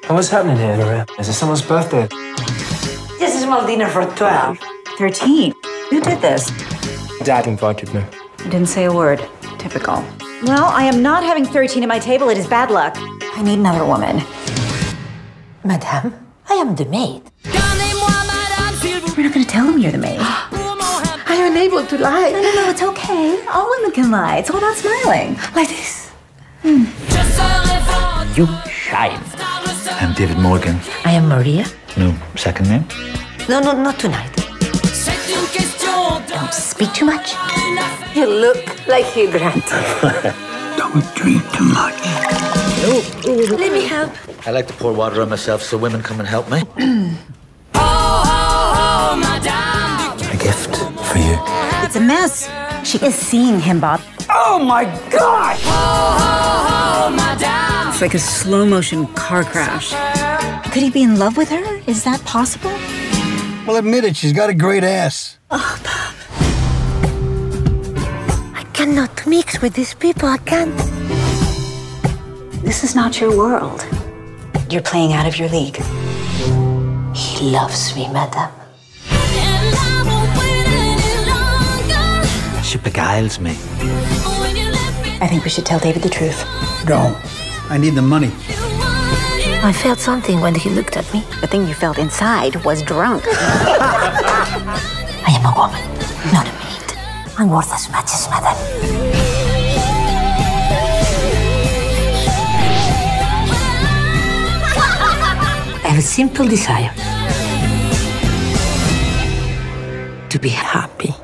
What's happening here, Maria? Is it someone's birthday? Just a small dinner for 12. 13. Who did this? Dad invited me. Didn't say a word. Typical. Well, I am not having 13 at my table. It is bad luck. I need another woman. Madame, I am the maid. We're not going to tell him you're the maid. I am unable to lie. No, it's okay. All women can lie. It's all about smiling. Like this. You shine. I'm David Morgan. I am Maria. No second name? No, not tonight. Don't speak too much. You look like Hugh Grant. Don't drink too much. Let me help. I like to pour water on myself so women come and help me. A gift for you. It's a mess. She is seeing him, Bob. Oh my God! It's like a slow-motion car crash. Could he be in love with her? Is that possible? Well, admit it, she's got a great ass. Oh, Bob. I cannot mix with these people. I can't. This is not your world. You're playing out of your league. He loves me, madame. She beguiles me. I think we should tell David the truth. Don't. I need the money. I felt something when he looked at me. The thing you felt inside was drunk. I am a woman, not a maid. I'm worth as much as madame. I have a simple desire. To be happy.